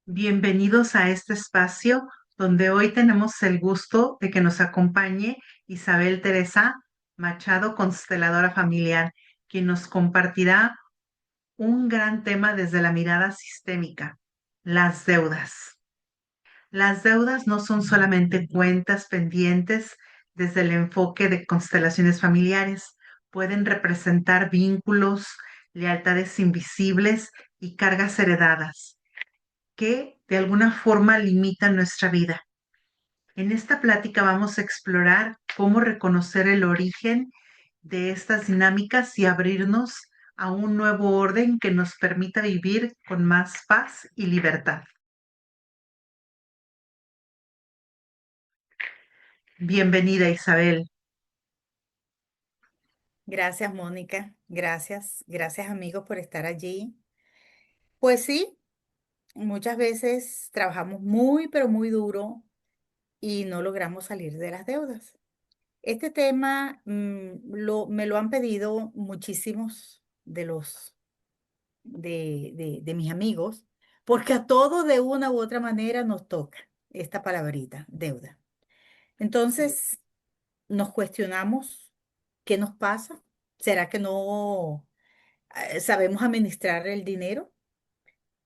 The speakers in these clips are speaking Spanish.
Bienvenidos a este espacio donde hoy tenemos el gusto de que nos acompañe Isabel Teresa Machado, consteladora familiar, quien nos compartirá un gran tema desde la mirada sistémica, las deudas. Las deudas no son solamente cuentas pendientes desde el enfoque de constelaciones familiares, pueden representar vínculos, lealtades invisibles y cargas heredadas que de alguna forma limitan nuestra vida. En esta plática vamos a explorar cómo reconocer el origen de estas dinámicas y abrirnos a un nuevo orden que nos permita vivir con más paz y libertad. Bienvenida, Isabel. Gracias, Mónica. Gracias amigos por estar allí. Pues sí, muchas veces trabajamos muy, pero muy duro y no logramos salir de las deudas. Este tema me lo han pedido muchísimos de mis amigos, porque a todos de una u otra manera nos toca esta palabrita, deuda. Sí. Entonces nos cuestionamos qué nos pasa. ¿Será que no sabemos administrar el dinero?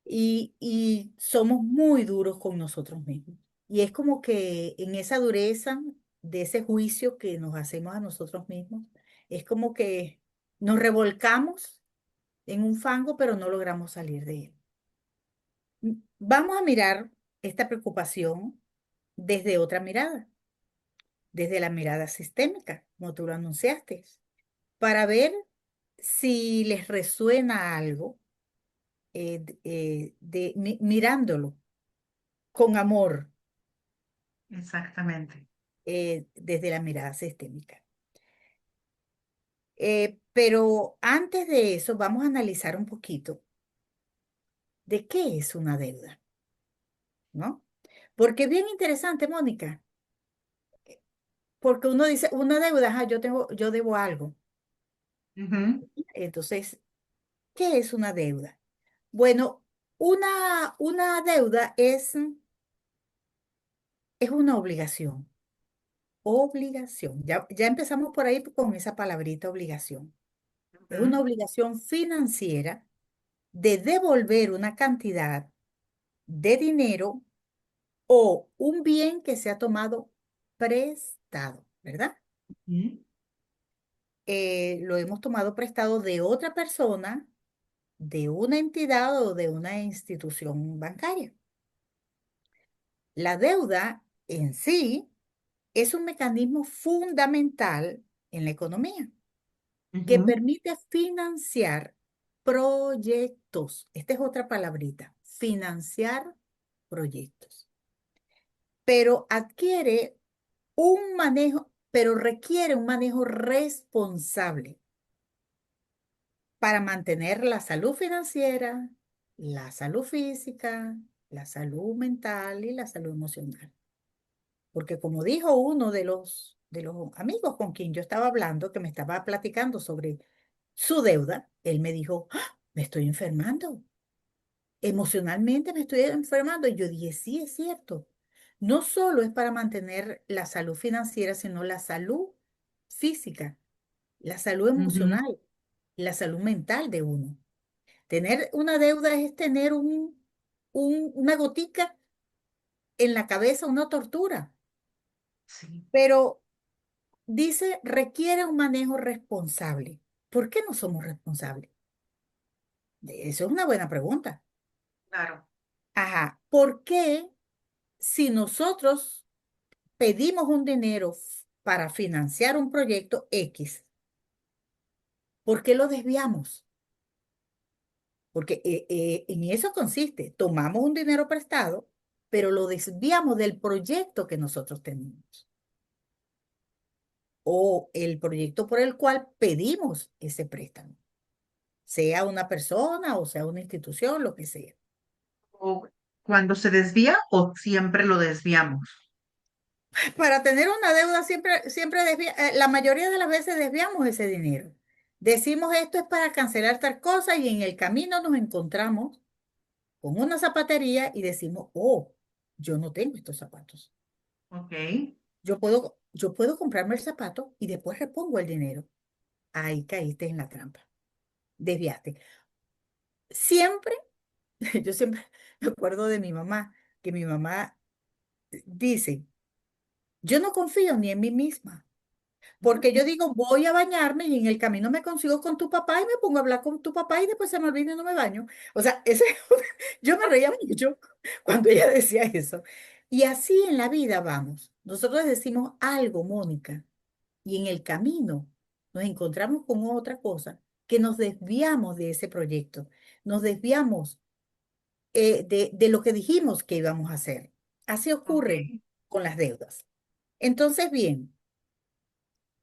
Y somos muy duros con nosotros mismos. Y es como que en esa dureza de ese juicio que nos hacemos a nosotros mismos, es como que nos revolcamos en un fango, pero no logramos salir de él. Vamos a mirar esta preocupación desde otra mirada, desde la mirada sistémica, como tú lo anunciaste, para ver si les resuena algo mirándolo con amor Exactamente. desde la mirada sistémica. Pero antes de eso, vamos a analizar un poquito de qué es una deuda, ¿no? Porque es bien interesante, Mónica, porque uno dice, una deuda, ajá, yo debo algo. Ujú, Entonces, ¿qué es una deuda? Bueno, una deuda es una obligación. Obligación. Ya empezamos por ahí con esa palabrita obligación. Es una ujú, obligación financiera de devolver una cantidad de dinero o un bien que se ha tomado prestado, ¿verdad? ujú, Lo hemos tomado prestado de otra persona, de una entidad o de una institución bancaria. La deuda en sí es un mecanismo fundamental en la economía que ujú, permite financiar proyectos. Esta es otra palabrita, financiar proyectos. Pero pero requiere un manejo responsable para mantener la salud financiera, la salud física, la salud mental y la salud emocional. Porque como dijo uno de los amigos con quien yo estaba hablando, que me estaba platicando sobre su deuda, él me dijo, "¡Ah! Me estoy enfermando. Emocionalmente me estoy enfermando". Y yo dije, sí, es cierto. No solo es para mantener la salud financiera, sino la salud física, la salud ujú. emocional, la salud mental de uno. Tener una deuda es tener una gotica en la cabeza, una tortura. Sí, Pero dice, requiere un manejo responsable. ¿Por qué no somos responsables? Eso es una buena pregunta. claro. Ajá, ¿por qué si nosotros pedimos un dinero para financiar un proyecto X, por qué lo desviamos? Porque en eso consiste, tomamos un dinero prestado, pero lo desviamos del proyecto que nosotros tenemos o el proyecto por el cual pedimos ese préstamo, sea una persona o sea una institución, lo que sea. O cuando se desvía o siempre lo desviamos. Para tener una deuda la mayoría de las veces desviamos ese dinero. Decimos esto es para cancelar tal cosa y en el camino nos encontramos con una zapatería y decimos, oh, yo no tengo estos zapatos. Ok, Yo puedo comprarme el zapato y después repongo el dinero. Ahí caíste en la trampa. Desviaste. Siempre, yo siempre me acuerdo de mi mamá, que mi mamá dice, yo no confío ni en mí misma. Porque yo digo, voy a bañarme y en el camino me consigo con tu papá y me pongo a hablar con tu papá y después se me olvida y no me baño. O sea, yo me reía mucho cuando ella decía eso. Y así en la vida vamos. Nosotros decimos algo, Mónica, y en el camino nos encontramos con otra cosa que nos desviamos de ese proyecto, nos desviamos de lo que dijimos que íbamos a hacer. Así ok, ocurre con las deudas. Entonces, bien.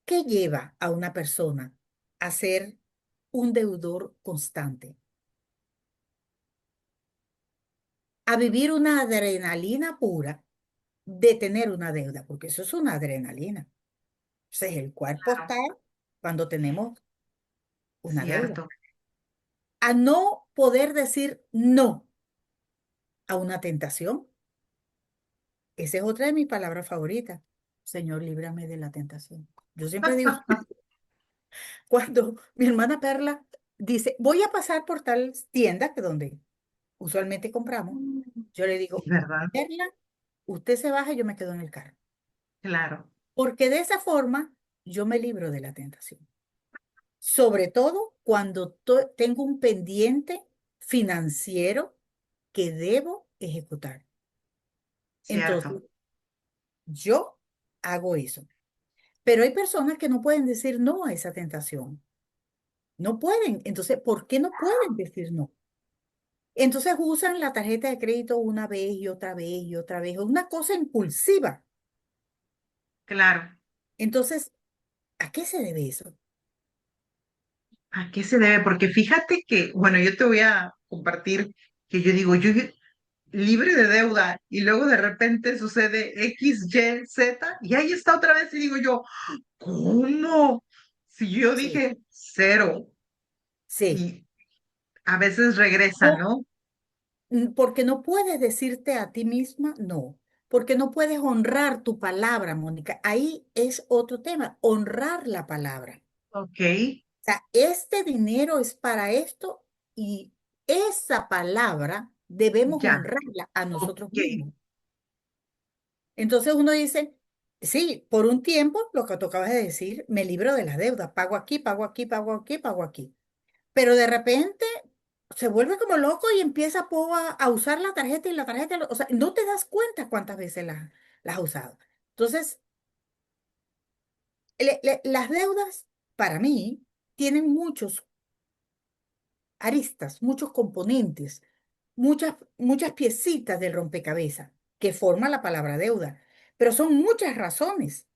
¿Qué lleva a una persona a ser un deudor constante? A vivir una adrenalina pura de tener una deuda, porque eso es una adrenalina. Entonces, el cuerpo está claro, cuando tenemos una deuda. cierto. A no poder decir no a una tentación. Esa es otra de mis palabras favoritas. Señor, líbrame de la tentación. Yo siempre digo, cuando mi hermana Perla dice, voy a pasar por tal tienda que donde usualmente compramos, yo le Sí, digo, ¿verdad? Perla, usted se baja y yo me quedo en el carro. Claro, Porque de esa forma yo me libro de la tentación. Sobre todo cuando tengo un pendiente financiero que debo ejecutar. Entonces, cierto. yo hago eso. Pero hay personas que no pueden decir no a esa tentación. No pueden. Entonces, ¿por qué no pueden decir no? Entonces usan la tarjeta de crédito una vez y otra vez y otra vez. Una cosa impulsiva. Claro. Entonces, ¿a qué se debe eso? ¿A qué se debe? Porque fíjate que, bueno, yo te voy a compartir que yo digo, libre de deuda y luego de repente sucede X, Y, Z y ahí está otra vez y digo yo, ¿cómo? Si yo Sí, dije cero sí. y a veces regresa, No, ¿no? porque no puedes decirte a ti misma no. Porque no puedes honrar tu palabra, Mónica. Ahí es otro tema, honrar la palabra. Ok, O sea, este dinero es para esto y esa palabra debemos ya, honrarla a nosotros ok, mismos. Entonces uno dice, sí, por un tiempo, lo que tú acabas de decir, me libro de las deudas, pago aquí, pago aquí, pago aquí, pago aquí. Pero de repente se vuelve como loco y empieza a usar la tarjeta y la tarjeta, o sea, no te das cuenta cuántas veces las has usado. Entonces, las deudas, para mí, tienen muchos aristas, muchos componentes, muchas piecitas del rompecabezas que forman la palabra deuda, pero son muchas razones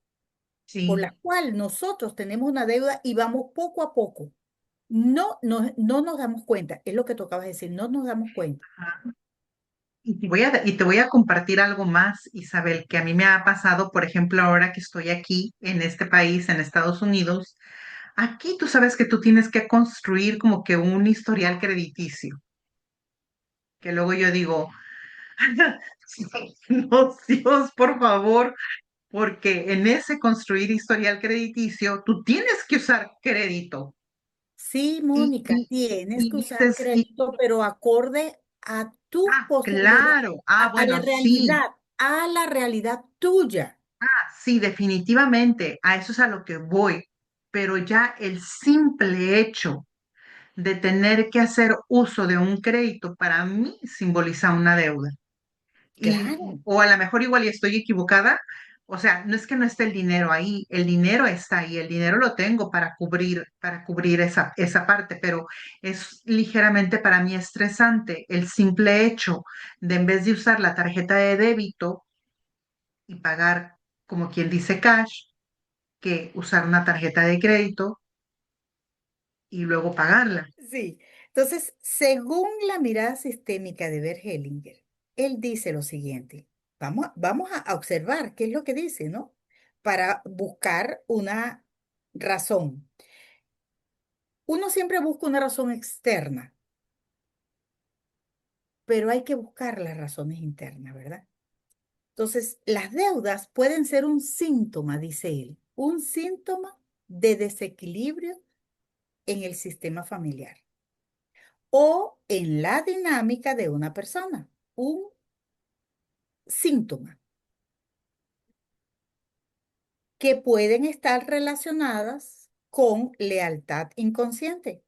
por las sí. cuales nosotros tenemos una deuda y vamos poco a poco. No nos damos cuenta, es lo que tú acabas de decir, no nos damos cuenta. Ajá. Y te voy a compartir algo más, Isabel, que a mí me ha pasado, por ejemplo, ahora que estoy aquí en este país, en Estados Unidos. Aquí tú sabes que tú tienes que construir como que un historial crediticio, que luego yo digo, no, Dios, por favor, porque en ese construir historial crediticio tú tienes que usar crédito. Sí, Y, Mónica, y, tienes y que usar dices, crédito, pero acorde a tu posibilidad, claro, a bueno, sí, a la realidad tuya. sí, definitivamente, a eso es a lo que voy, pero ya el simple hecho de tener que hacer uso de un crédito para mí simboliza una deuda. Claro, O a lo mejor igual y estoy equivocada, o sea, no es que no esté el dinero ahí, el dinero está ahí, el dinero lo tengo para cubrir esa parte, pero es ligeramente para mí estresante el simple hecho de en vez de usar la tarjeta de débito y pagar como quien dice cash, que usar una tarjeta de crédito y luego pagarla. sí. Entonces, según la mirada sistémica de Bert Hellinger, él dice lo siguiente. Vamos a observar qué es lo que dice, ¿no? Para buscar una razón. Uno siempre busca una razón externa. pero hay que buscar las razones internas, ¿verdad? Entonces, las deudas pueden ser un síntoma, dice él, un síntoma de desequilibrio en el sistema familiar o en la dinámica de una persona, un síntoma que pueden estar relacionadas con lealtad inconsciente,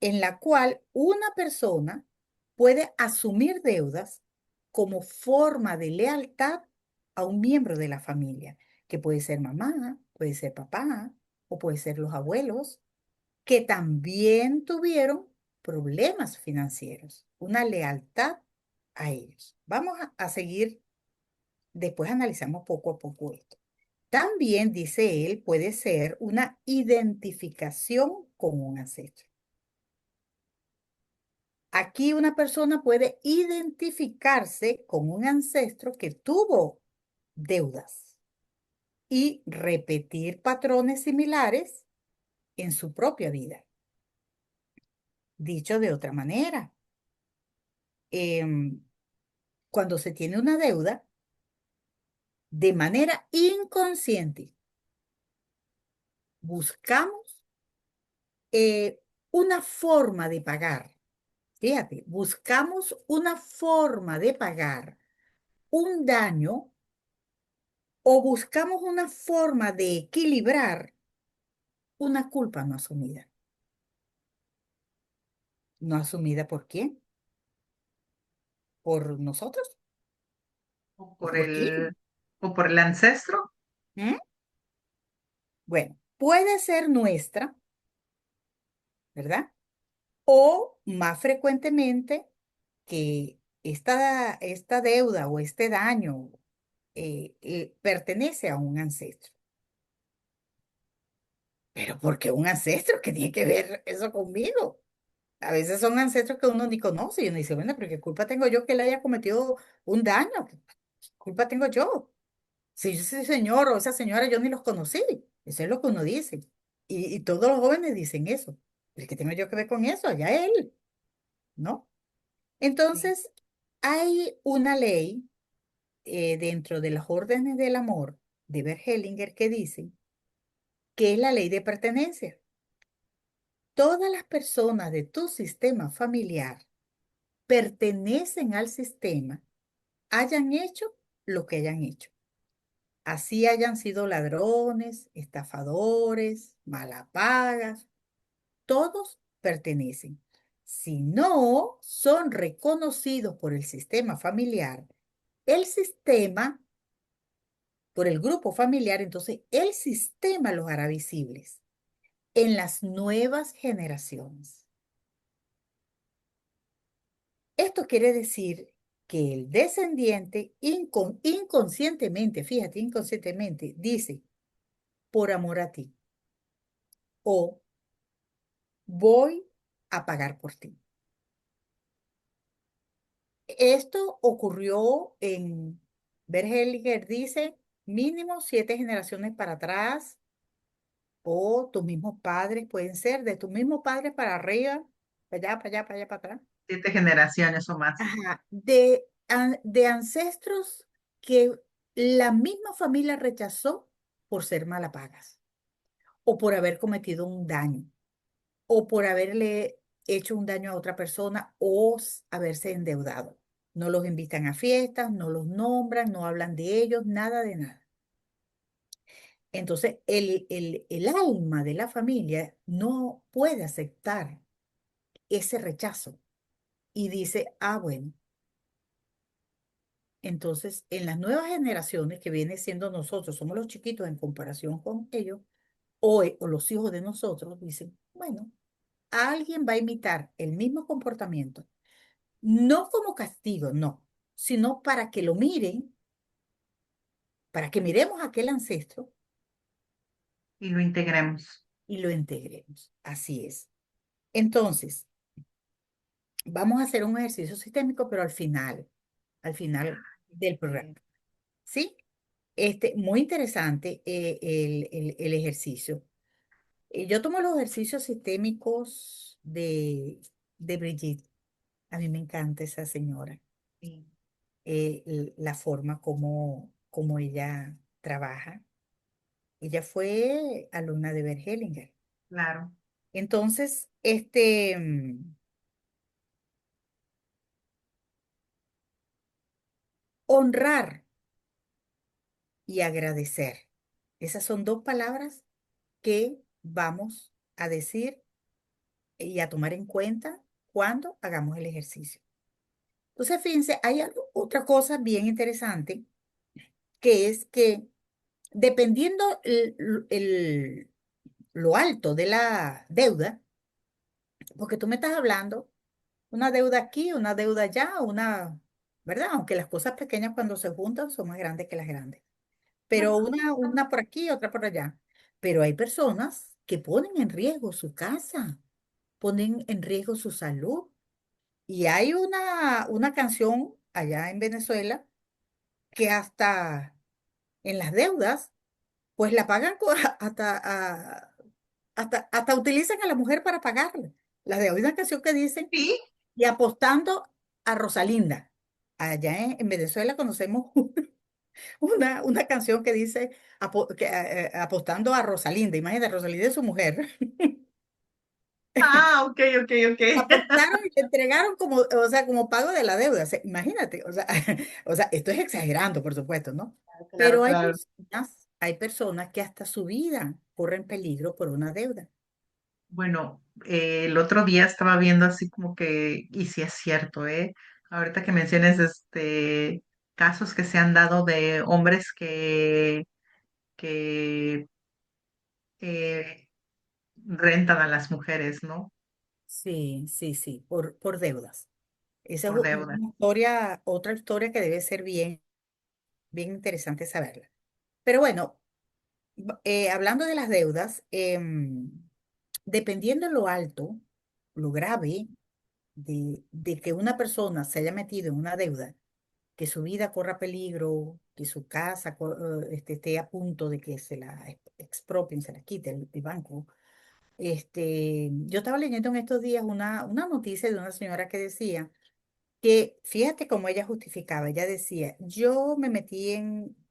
en la cual una persona puede asumir deudas como forma de lealtad a un miembro de la familia, que puede ser mamá, puede ser papá o puede ser los abuelos, que también tuvieron problemas financieros, una lealtad a ellos. Vamos a seguir, después analizamos poco a poco esto. También, dice él, puede ser una identificación con un ancestro. Aquí una persona puede identificarse con un ancestro que tuvo deudas y repetir patrones similares en su propia vida. Dicho de otra manera, em, cuando se tiene una deuda, de manera inconsciente, buscamos una forma de pagar. Fíjate, buscamos una forma de pagar un daño o buscamos una forma de equilibrar una culpa no asumida. ¿No asumida por quién? ¿Por nosotros? o ¿O por por el, quién? o por el ancestro. ¿Mm? Bueno, puede ser nuestra, ¿verdad? O más frecuentemente que esta deuda o este daño pertenece a un ancestro. Pero ¿por qué un ancestro? ¿Qué tiene que ver eso conmigo? A veces son ancestros que uno ni conoce y uno dice, bueno, pero ¿qué culpa tengo yo que él haya cometido un daño? ¿Qué culpa tengo yo? Si ese señor o esa señora yo ni los conocí. Eso es lo que uno dice. Y todos los jóvenes dicen eso. ¿Pero qué tengo yo que ver con eso? Allá él, ¿no? Sí. Entonces, hay una ley dentro de las órdenes del amor de Bert Hellinger que dice que es la ley de pertenencia. Todas las personas de tu sistema familiar pertenecen al sistema, hayan hecho lo que hayan hecho. Así hayan sido ladrones, estafadores, malapagas, todos pertenecen. Si no son reconocidos por el sistema familiar, el sistema, por el grupo familiar, entonces el sistema los hará visibles en las nuevas generaciones. Esto quiere decir que el descendiente inconscientemente, fíjate, inconscientemente, dice, por amor a ti, o voy a pagar por ti. Esto ocurrió en, Bergelinger dice, mínimo 7 generaciones para atrás, o tus mismos padres pueden ser, de tus mismos padres para arriba, para allá, para allá, para allá, para atrás. 7 generaciones o más. Ajá, de ancestros que la misma familia rechazó por ser malapagas, o por haber cometido un daño, o por haberle hecho un daño a otra persona, o haberse endeudado. No los invitan a fiestas, no los nombran, no hablan de ellos, nada de nada. Entonces, el alma de la familia no puede aceptar ese rechazo y dice, ah, bueno. Entonces, en las nuevas generaciones que viene siendo nosotros, somos los chiquitos en comparación con ellos, o los hijos de nosotros, dicen, bueno, alguien va a imitar el mismo comportamiento, no como castigo, no, sino para que lo miren, para que miremos a aquel ancestro Y lo integremos. y lo integremos. Así es. Entonces, vamos a hacer un ejercicio sistémico, pero al final del programa. ¿Sí? Muy interesante el ejercicio. Yo tomo los ejercicios sistémicos de Brigitte. A mí me encanta esa señora, Sí, la forma como ella trabaja. Ella fue alumna de Bert Hellinger. claro, Entonces, honrar y agradecer. Esas son dos palabras que vamos a decir y a tomar en cuenta cuando hagamos el ejercicio. Entonces, fíjense, hay otra cosa bien interesante, que es que dependiendo lo alto de la deuda, porque tú me estás hablando, una deuda aquí, una deuda allá, ¿verdad? Aunque las cosas pequeñas cuando se juntan son más grandes que las grandes. Pero una por aquí, otra por allá. Pero hay personas que ponen en riesgo su casa, ponen en riesgo su salud. Y hay una canción allá en Venezuela que hasta en las deudas, pues la pagan hasta utilizan a la mujer para pagarle. La deuda, hay una canción que dicen, sí. y apostando a Rosalinda. Allá en Venezuela conocemos una canción que dice apostando a Rosalinda. Imagínate, Rosalinda es su mujer. Ah, ok, ok, ok. Apostaron y le entregaron como, o sea, como pago de la deuda. O sea, imagínate, o sea, o sea, esto es exagerando, por supuesto, ¿no? Claro, Pero claro. hay personas que hasta su vida corren peligro por una deuda. Bueno, el otro día estaba viendo así como que, y sí es cierto, ¿eh? Ahorita que menciones casos que se han dado de hombres que rentan a las mujeres, ¿no? Sí, sí, sí, por deudas. Esa es Por deuda. una historia, otra historia que debe ser bien interesante saberla. Pero bueno, hablando de las deudas, dependiendo lo alto, lo grave de que una persona se haya metido en una deuda, que su vida corra peligro, que su casa esté a punto de que se la expropien, se la quite el banco. Yo estaba leyendo en estos días una noticia de una señora que decía que, fíjate cómo ella justificaba, ella decía, yo me metí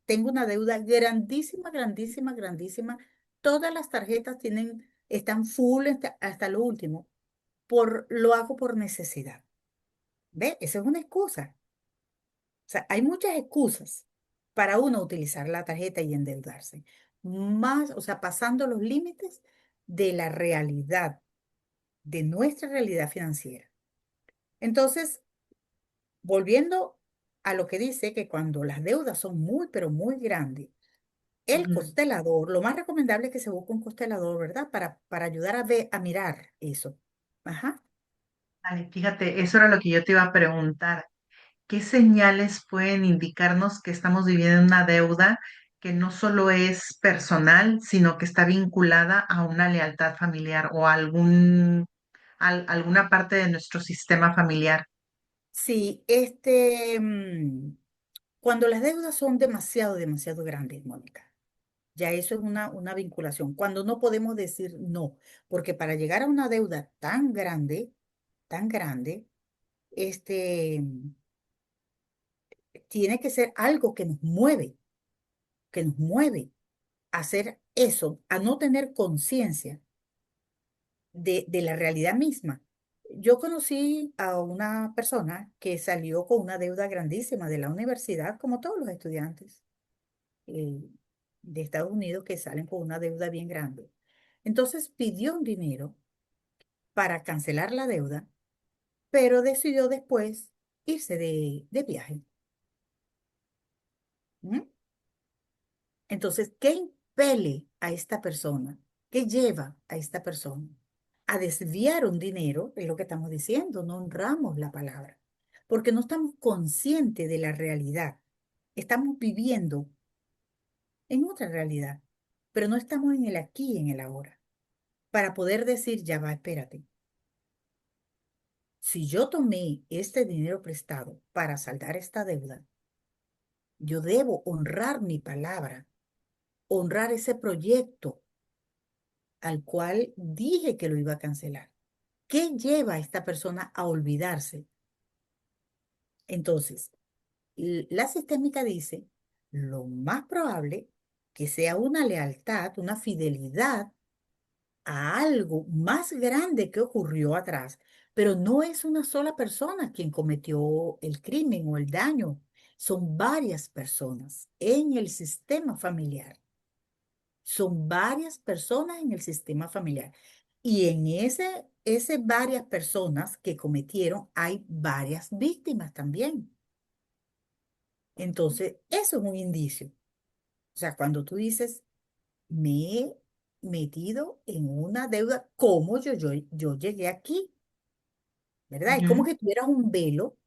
tengo una deuda grandísima, grandísima, grandísima, todas las tarjetas están full hasta lo último, lo hago por necesidad. ¿Ve? Esa es una excusa. O sea, hay muchas excusas para uno utilizar la tarjeta y endeudarse. Más, o sea, pasando los límites de la realidad, de nuestra realidad financiera. Entonces, volviendo a lo que dice que cuando las deudas son muy, pero muy grandes, el Ujú. constelador, lo más recomendable es que se busque un constelador, ¿verdad? Para ayudar a mirar eso. Ajá. Vale, fíjate, eso era lo que yo te iba a preguntar. ¿Qué señales pueden indicarnos que estamos viviendo una deuda que no solo es personal, sino que está vinculada a una lealtad familiar o a alguna parte de nuestro sistema familiar? Sí, cuando las deudas son demasiado, demasiado grandes, Mónica, ya eso es una vinculación. Cuando no podemos decir no, porque para llegar a una deuda tan grande, este, tiene que ser algo que nos mueve a hacer eso, a no tener conciencia de la realidad misma. Yo conocí a una persona que salió con una deuda grandísima de la universidad, como todos los estudiantes eh, de Estados Unidos que salen con una deuda bien grande. Entonces pidió un dinero para cancelar la deuda, pero decidió después irse de viaje. ¿Mm? Entonces, ¿qué impele a esta persona? ¿Qué lleva a esta persona a desviar un dinero? Es lo que estamos diciendo, no honramos la palabra, porque no estamos conscientes de la realidad. Estamos viviendo en otra realidad, pero no estamos en el aquí y en el ahora, para poder decir, ya va, espérate. Si yo tomé este dinero prestado para saldar esta deuda, yo debo honrar mi palabra, honrar ese proyecto al cual dije que lo iba a cancelar. ¿Qué lleva a esta persona a olvidarse? Entonces, la sistémica dice, lo más probable que sea una lealtad, una fidelidad a algo más grande que ocurrió atrás, pero no es una sola persona quien cometió el crimen o el daño, son varias personas en el sistema familiar, son varias personas en el sistema familiar. Y en ese varias personas que cometieron, hay varias víctimas también. Entonces, eso es un indicio. O sea, cuando tú dices, me he metido en una deuda, ¿cómo yo llegué aquí? ¿Verdad? Es como Ujú, que tuvieras un velo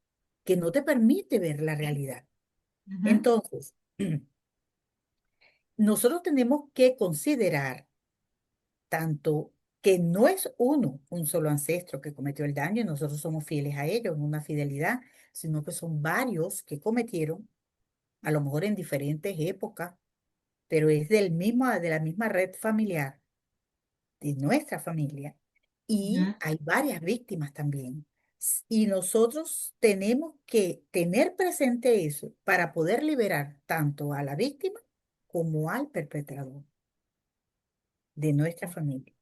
que no te permite ver la sí, realidad. ujú, Entonces, nosotros tenemos que considerar tanto que no es un solo ancestro que cometió el daño y nosotros somos fieles a ellos, en una fidelidad, sino que son varios que cometieron, a lo mejor en diferentes épocas, pero es de la misma red familiar de nuestra familia y ujú, hay varias víctimas también. Y nosotros tenemos que tener presente eso para poder liberar tanto a la víctima como al perpetrador de nuestra familia.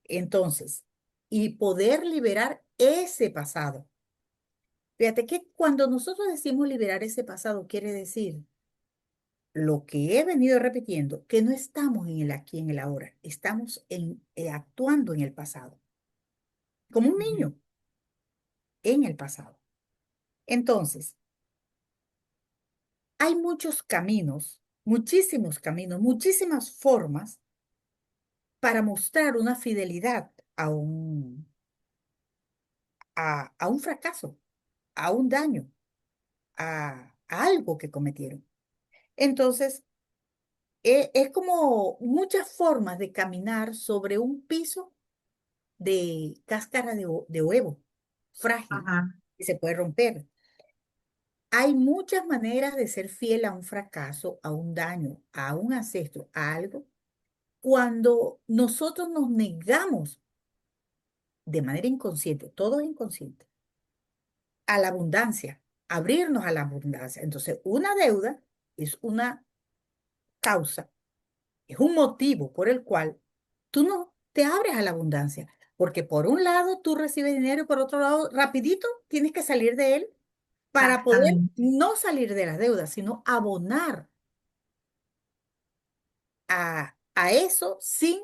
Entonces, y poder liberar ese pasado. Fíjate que cuando nosotros decimos liberar ese pasado, quiere decir lo que he venido repitiendo, que no estamos en el aquí, en el ahora, estamos actuando en el pasado, como un ujú, niño en el pasado. Entonces, hay muchos caminos, muchísimos caminos, muchísimas formas para mostrar una fidelidad a un fracaso, a un daño, a algo que cometieron. Entonces, es como muchas formas de caminar sobre un piso de cáscara de huevo, frágil, ajá, que se puede romper. Hay muchas maneras de ser fiel a un fracaso, a un daño, a un ancestro, a algo, cuando nosotros nos negamos de manera inconsciente, todo es inconsciente, a la abundancia, abrirnos a la abundancia. Entonces, una deuda es una causa, es un motivo por el cual tú no te abres a la abundancia, porque por un lado tú recibes dinero y por otro lado, rapidito, tienes que salir de él para poder exactamente. no salir de las deudas, sino abonar a eso sin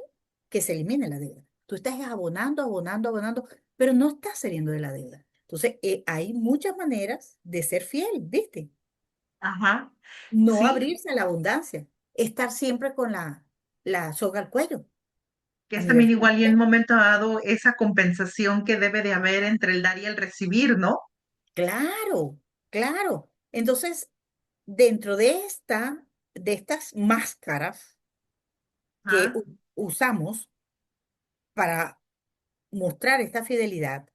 que se elimine la deuda. Tú estás abonando, abonando, abonando, pero no estás saliendo de la deuda. Entonces, hay muchas maneras de ser fiel, ¿viste? Ajá, No sí, abrirse a la abundancia, estar siempre con la soga al cuello que a es nivel también igual y en un financiero. momento dado esa compensación que debe de haber entre el dar y el recibir, ¿no? Claro, claro. Entonces, dentro de estas máscaras que Ajá, usamos para mostrar esta fidelidad,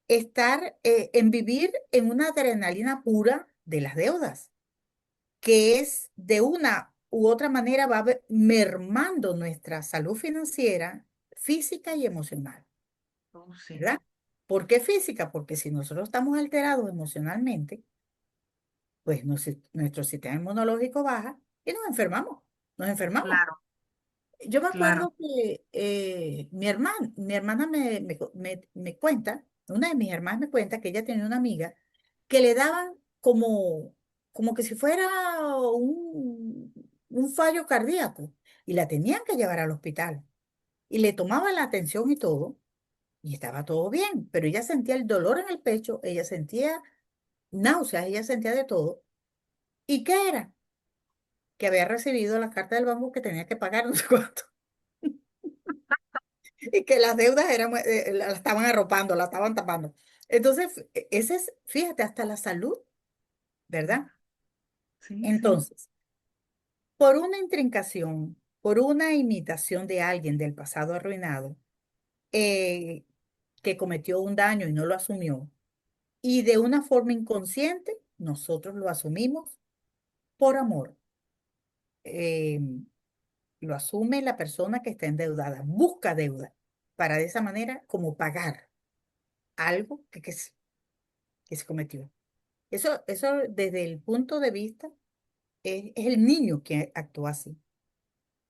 estar en vivir en una adrenalina pura de las deudas, que es de una u otra manera mermando nuestra salud financiera, física y emocional, oh, sí, ¿verdad? ¿Por qué física? Porque si nosotros estamos alterados emocionalmente, pues nuestro sistema inmunológico baja y nos enfermamos, nos enfermamos. claro, Yo me claro. acuerdo que mi hermana me cuenta, una de mis hermanas me cuenta que ella tenía una amiga que le daban como que si fuera un fallo cardíaco y la tenían que llevar al hospital y le tomaban la atención y todo y estaba todo bien, pero ella sentía el dolor en el pecho, ella sentía náuseas, ella sentía de todo. ¿Y qué era? Que había recibido la carta del banco que tenía que pagar no sé cuánto. Y que las deudas la estaban arropando, la estaban tapando. Entonces, ese es, fíjate, hasta la salud, ¿verdad? Sí, sí. Entonces, por una intrincación, por una imitación de alguien del pasado arruinado, eh, que cometió un daño y no lo asumió, y de una forma inconsciente, nosotros lo asumimos por amor. Eh, lo asume la persona que está endeudada, busca deuda para de esa manera como pagar algo que se cometió. Eso desde el punto de vista es el niño que actúa así.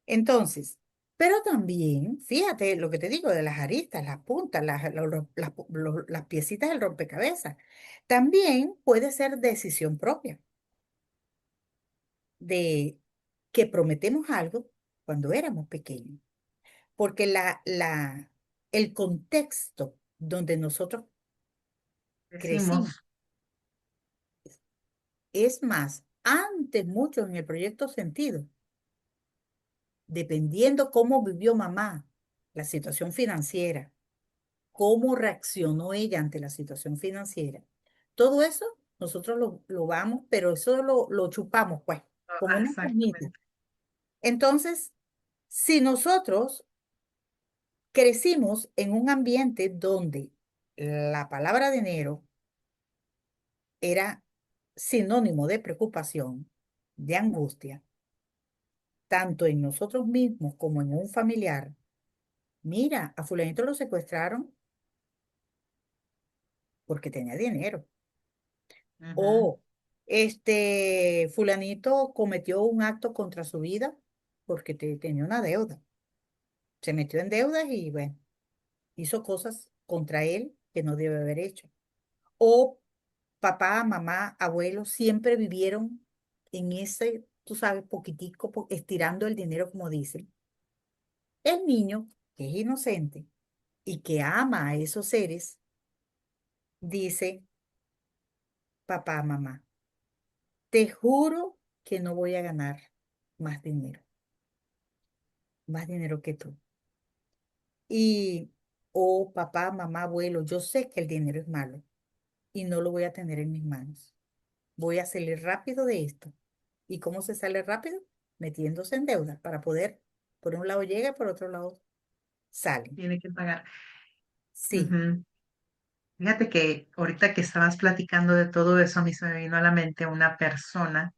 Entonces, pero también, fíjate lo que te digo de las aristas, las puntas, las piecitas del rompecabezas. También puede ser decisión propia de que prometemos algo cuando éramos pequeños, porque el contexto donde nosotros crecimos Decimos, es más, antes mucho en el proyecto Sentido, dependiendo cómo vivió mamá la situación financiera, cómo reaccionó ella ante la situación financiera. Todo eso nosotros lo vamos, pero eso lo chupamos, pues, como una esponjita. exactamente. Entonces, si nosotros crecimos en un ambiente donde la palabra dinero era sinónimo de preocupación, de angustia, tanto en nosotros mismos como en un familiar, mira, a fulanito lo secuestraron porque tenía dinero. Ujú, O fulanito cometió un acto contra su vida porque tenía una deuda. Se metió en deudas y bueno, hizo cosas contra él que no debe haber hecho. O papá, mamá, abuelo siempre vivieron en ese, tú sabes, poquitico, estirando el dinero como dicen. El niño, que es inocente y que ama a esos seres, dice, papá, mamá, te juro que no voy a ganar más dinero que tú. Y, oh, papá, mamá, abuelo, yo sé que el dinero es malo y no lo voy a tener en mis manos. Voy a salir rápido de esto. ¿Y cómo se sale rápido? Metiéndose en deuda para poder, por un lado llega, por otro lado sale. tiene que pagar. Sí. Ujú. Fíjate que ahorita que estabas platicando de todo eso, a mí se me vino a la mente una persona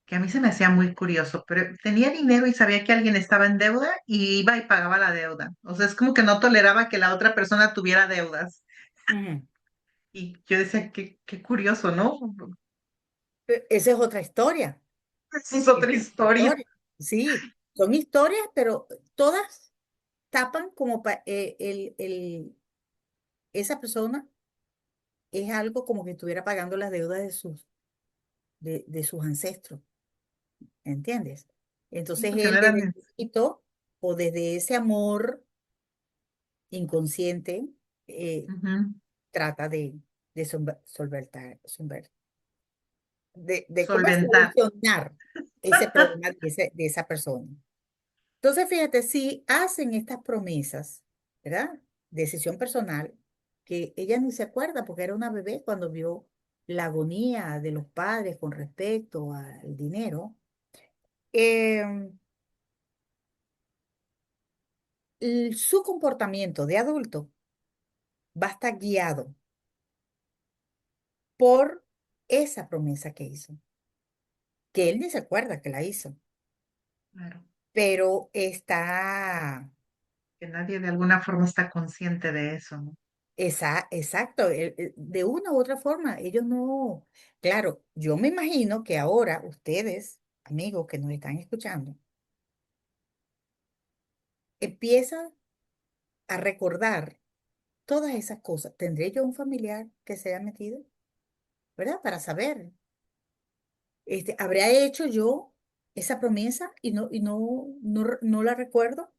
que a mí se me hacía muy curioso, pero tenía dinero y sabía que alguien estaba en deuda y iba y pagaba la deuda. O sea, es como que no toleraba que la otra persona tuviera deudas. Ujú. Y yo decía, qué curioso, ¿no? Esa es otra historia. Esa es otra Esa es otra historia. historia. Sí, son historias, pero todas tapan como esa persona es algo como que estuviera pagando las deudas de sus ancestros, ¿entiendes? Sí, Entonces porque no él desde eran... chiquito o desde ese amor inconsciente Ujú. trata de ¿cómo es? Solventar. Solucionar ese problema de esa persona. Entonces, fíjate, si hacen estas promesas, ¿verdad? Decisión personal, que ella ni se acuerda porque era una bebé cuando vio la agonía de los padres con respecto al dinero, em, su comportamiento de adulto va a estar guiado por esa promesa que hizo, que él ni se acuerda que la hizo, Claro. pero está, Que nadie de alguna forma está consciente de eso, ¿no? exacto, de una u otra forma, ellos no, claro, yo me imagino que ahora ustedes, amigos que nos están escuchando, empiezan a recordar todas esas cosas. ¿Tendré yo un familiar que se haya metido? ¿Verdad? Para saber, ¿habré hecho yo esa promesa y no la recuerdo?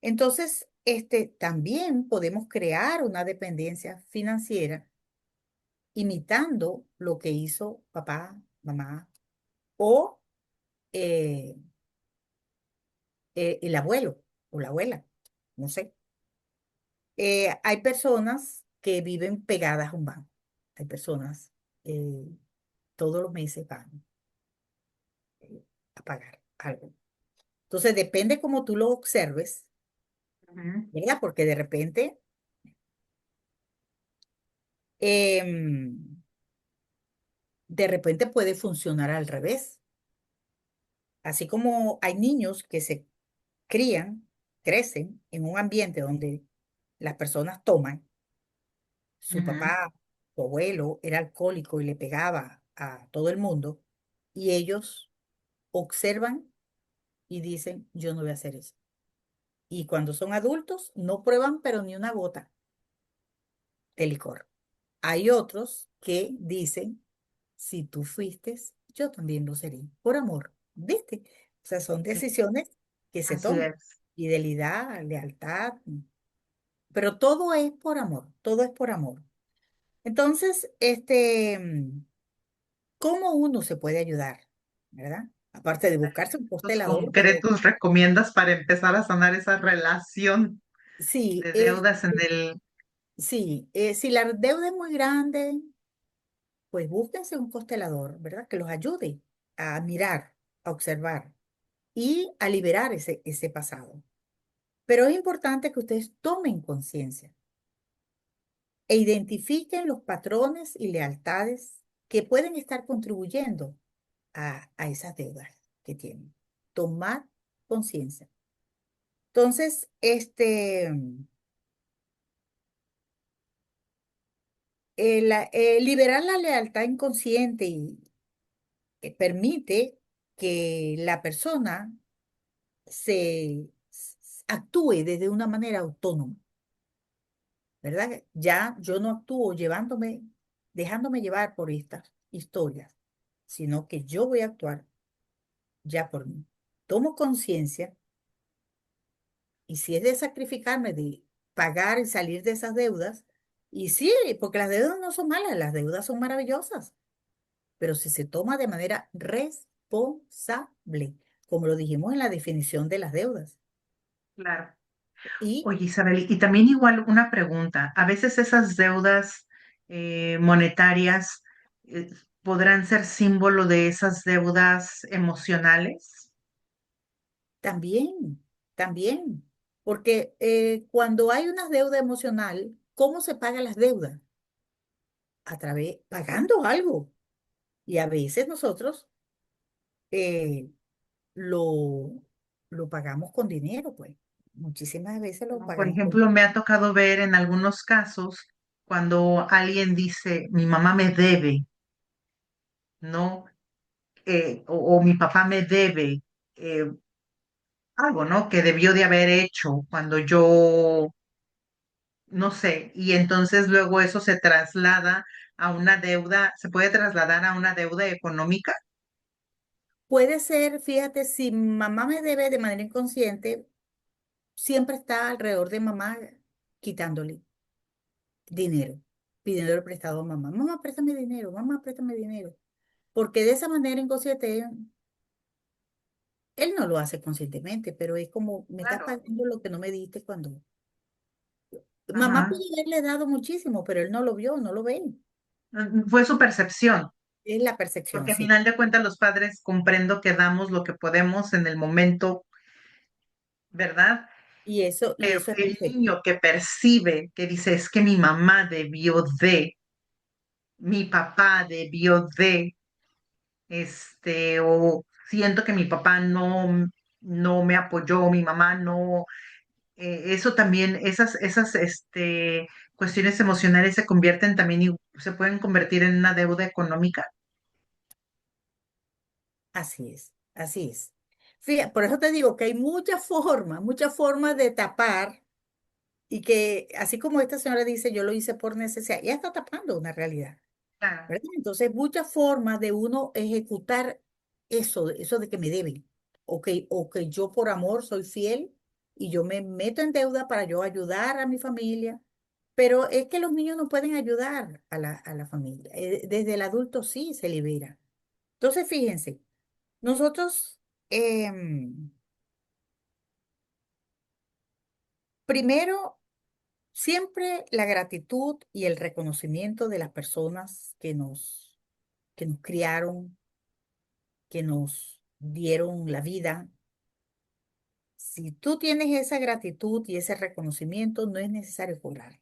Entonces, también podemos crear una dependencia financiera imitando lo que hizo papá, mamá o eh, el abuelo o la abuela, no sé. Hay personas que viven pegadas a un banco. Hay personas eh, todos los meses van a pagar algo. Entonces, depende cómo tú lo observes, Ujú. ¿verdad? Porque em, de repente puede funcionar al revés. Así como hay niños que se crían, crecen en un ambiente donde las personas toman, su Ujú. papá. tu abuelo era alcohólico y le pegaba a todo el mundo, y ellos observan y dicen, yo no voy a hacer eso. Y cuando son adultos, no prueban pero ni una gota de licor. Hay otros que dicen, si tú fuiste, yo también lo seré, por amor, ¿viste? O sea, son Sí, decisiones que se así toman. es. Fidelidad, lealtad, pero todo es por amor, todo es por amor. Entonces, ¿cómo uno se puede ayudar? ¿Verdad? Aparte de buscarse un Los constelador, pero concretos recomiendas para empezar a sanar esa relación sí, de deudas en sí, si la deuda es muy grande, pues búsquense un constelador, ¿verdad? Que los ayude a mirar, a observar y a liberar ese pasado. Pero es importante que ustedes tomen conciencia e identifiquen los patrones y lealtades que pueden estar contribuyendo a esas deudas que tienen. Tomar conciencia. Entonces, liberar la lealtad inconsciente y permite que la persona actúe desde una manera autónoma, ¿verdad? Ya yo no actúo dejándome llevar por estas historias, sino que yo voy a actuar ya por mí. Tomo conciencia y si es de sacrificarme, de pagar y salir de esas deudas, y sí, porque las deudas no son malas, las deudas son maravillosas, pero si se toma de manera responsable, como lo dijimos en la definición de las deudas. Claro. Y Oye, Isabel, y también igual una pregunta. A veces esas deudas monetarias eh, podrán ser símbolo de esas deudas emocionales. también, también, porque cuando hay una deuda emocional, ¿cómo se pagan las deudas? Pagando algo. Y a veces nosotros eh, lo, lo pagamos con dinero, pues. Muchísimas veces lo ¿No? Por pagamos con ejemplo, me ha tocado ver en algunos casos cuando alguien dice, mi mamá me debe, ¿no? O mi papá me debe eh, algo, ¿no? Que debió de haber hecho cuando yo, no sé, y entonces luego eso se traslada a una deuda, se puede trasladar a una deuda económica. Puede ser, fíjate, si mamá me debe de manera inconsciente, siempre está alrededor de mamá quitándole dinero, pidiéndole prestado a mamá. Mamá, préstame dinero. Porque de esa manera inconsciente, él no lo hace conscientemente, pero es como, me estás Claro. pagando lo que no me diste cuando... Mamá puede Ajá. haberle dado muchísimo, pero él no lo vio, no lo ve. Fue su percepción, Es la percepción, porque a sí. final de cuentas los padres comprendo que damos lo que podemos en el momento, ¿verdad? Y Pero eso es el perfecto. niño que percibe, que dice, es que mi mamá debió de, mi papá debió de, o siento que mi papá no me apoyó, mi mamá no, eso también, esas, cuestiones emocionales se convierten también y se pueden convertir en una deuda económica. Así es, así es. Fíjate, por eso te digo que hay muchas formas de tapar y que así como esta señora dice, yo lo hice por necesidad, ella está tapando una realidad, Claro, ¿verdad? Entonces, muchas formas de uno ejecutar eso de que me deben, o que yo por amor soy fiel y yo me meto en deuda para yo ayudar a mi familia, pero es que los niños no pueden ayudar a la familia. Desde el adulto sí se libera. Entonces, fíjense. Nosotros, em, primero, siempre la gratitud y el reconocimiento de las personas que nos criaron, que nos dieron la vida. Si tú tienes esa gratitud y ese reconocimiento, no es necesario cobrar.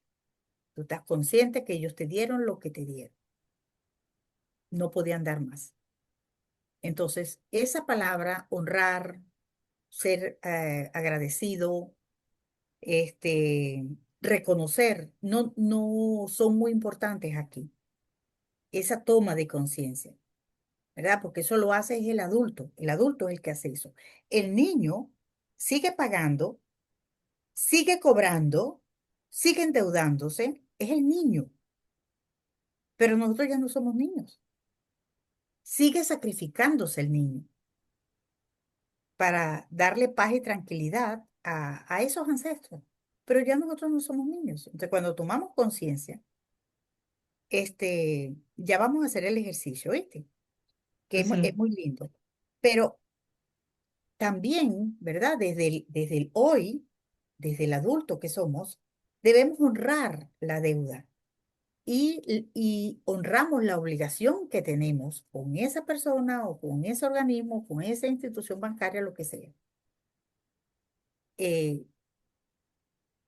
Tú estás consciente que ellos te dieron lo que te dieron. No podían dar más. Entonces, esa palabra, honrar, ser agradecido, este, reconocer, no son muy importantes aquí. esa toma de conciencia, ¿verdad? Porque eso lo hace es el adulto es el que hace eso. El niño sigue pagando, sigue cobrando, sigue endeudándose, es el niño, pero nosotros ya no somos niños. Sigue sacrificándose el niño para darle paz y tranquilidad a esos ancestros, pero ya nosotros no somos niños. Entonces, cuando tomamos conciencia, ya vamos a hacer el ejercicio, ¿viste? Que es Sí, muy lindo. Pero también, ¿verdad? Desde el hoy, desde el adulto que somos, debemos honrar la deuda y honramos la obligación que tenemos con esa persona o con ese organismo, con esa institución bancaria, lo que sea. Eh,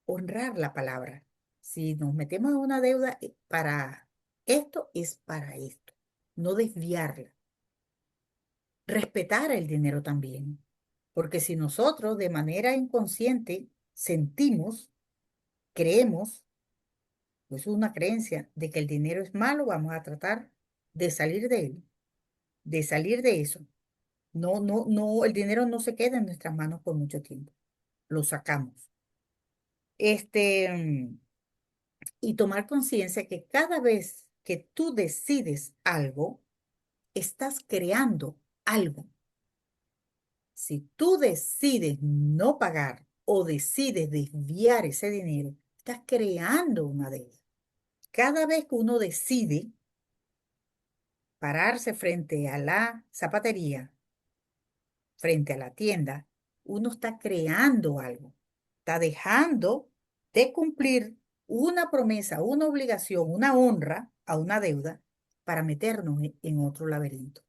Honrar la palabra. Si nos metemos en una deuda para esto, es para esto, no desviarla. Respetar el dinero también, porque si nosotros de manera inconsciente sentimos, creemos, pues es una creencia de que el dinero es malo, vamos a tratar de salir de él, de salir de eso. No, no, no, el dinero no se queda en nuestras manos por mucho tiempo, lo sacamos. Y tomar conciencia que cada vez que tú decides algo, estás creando algo. Si tú decides no pagar o decides desviar ese dinero, estás creando una deuda. Cada vez que uno decide pararse frente a la zapatería, frente a la tienda, uno está creando algo. Está dejando de cumplir una promesa, una obligación, una honra a una deuda para meternos en otro laberinto.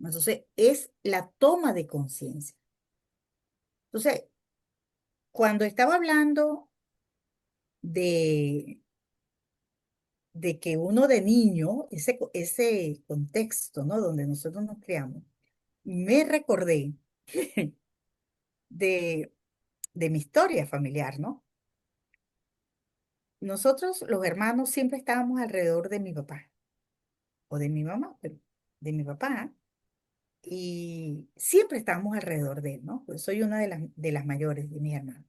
Entonces, es la toma de conciencia. Entonces, cuando estaba hablando de, de que uno de niño, ese contexto, ¿no? Donde nosotros nos criamos, me recordé de, de mi historia familiar, ¿no? Nosotros, los hermanos, siempre estábamos alrededor de mi papá o de mi mamá, pero de mi papá, y siempre estábamos alrededor de él, ¿no? Pues soy una de las mayores de mis hermanos.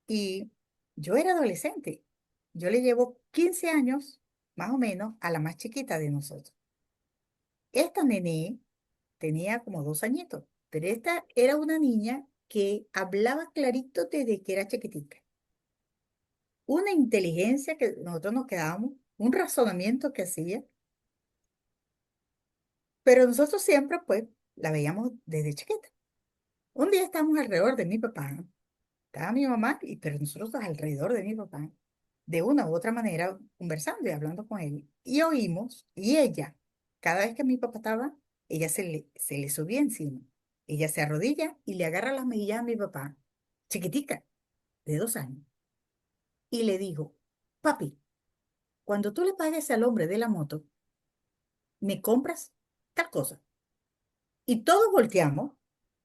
Y yo era adolescente. Yo le llevo 15 años, más o menos, a la más chiquita de nosotros. Esta nené tenía como 2 añitos, pero esta era una niña que hablaba clarito desde que era chiquitica. Una inteligencia que nosotros nos quedábamos, un razonamiento que hacía, pero nosotros siempre, pues, la veíamos desde chiquita. Un día estábamos alrededor de mi papá, estaba mi mamá, pero nosotros alrededor de mi papá, de una u otra manera, conversando y hablando con él. Y oímos, y ella, cada vez que mi papá estaba, ella se le subía encima. Ella se arrodilla y le agarra las mejillas a mi papá, chiquitica, de 2 años, y le dijo, papi, cuando tú le pagues al hombre de la moto, me compras tal cosa. Y todos volteamos,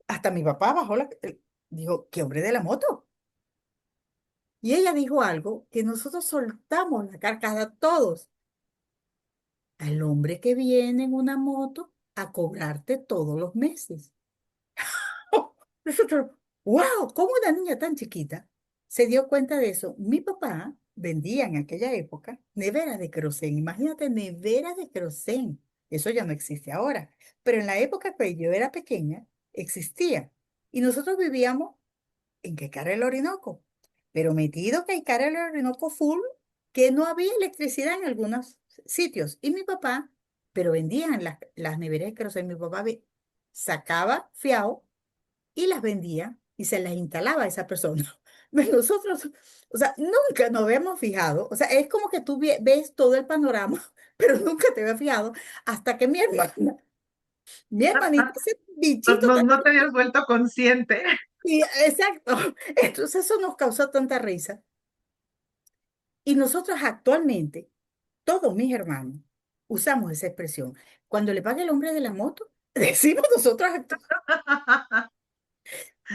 hasta mi papá bajó dijo, ¿qué hombre de la moto? Y ella dijo algo que nosotros soltamos la carcajada todos. Al hombre que viene en una moto a cobrarte todos los meses. Nosotros, wow, ¿cómo una niña tan chiquita se dio cuenta de eso? Mi papá vendía en aquella época neveras de querosén. Imagínate, neveras de querosén. Eso ya no existe ahora. Pero en la época que yo era pequeña, existía. Y nosotros vivíamos en Quecara el Orinoco, pero metido Quecara el Orinoco full, que no había electricidad en algunos sitios. Y mi papá, pero vendían las neveras de querosén, mi papá sacaba fiao y las vendía y se las instalaba a esa persona. Nosotros, o sea, nunca nos habíamos fijado, o sea, es como que tú ves todo el panorama, pero nunca te habías fijado hasta que mi hermanita, ese no, bichito no, tan no te habías vuelto consciente. y exacto. Entonces eso nos causó tanta risa. Y nosotros actualmente, todos mis hermanos, usamos esa expresión. Cuando le pague el hombre de la moto, decimos nosotros,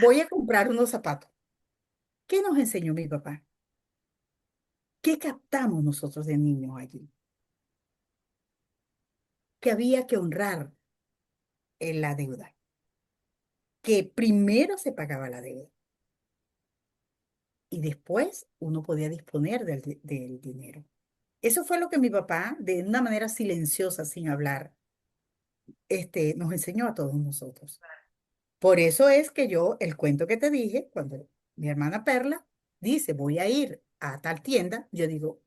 voy a comprar unos zapatos. ¿Qué nos enseñó mi papá? ¿Qué captamos nosotros de niños allí? que había que honrar la deuda, que primero se pagaba la deuda y después uno podía disponer del dinero. Eso fue lo que mi papá, de una manera silenciosa, sin hablar, nos enseñó a todos nosotros. Por eso es que yo, el cuento que te dije, cuando mi hermana Perla dice, voy a ir a tal tienda, yo digo,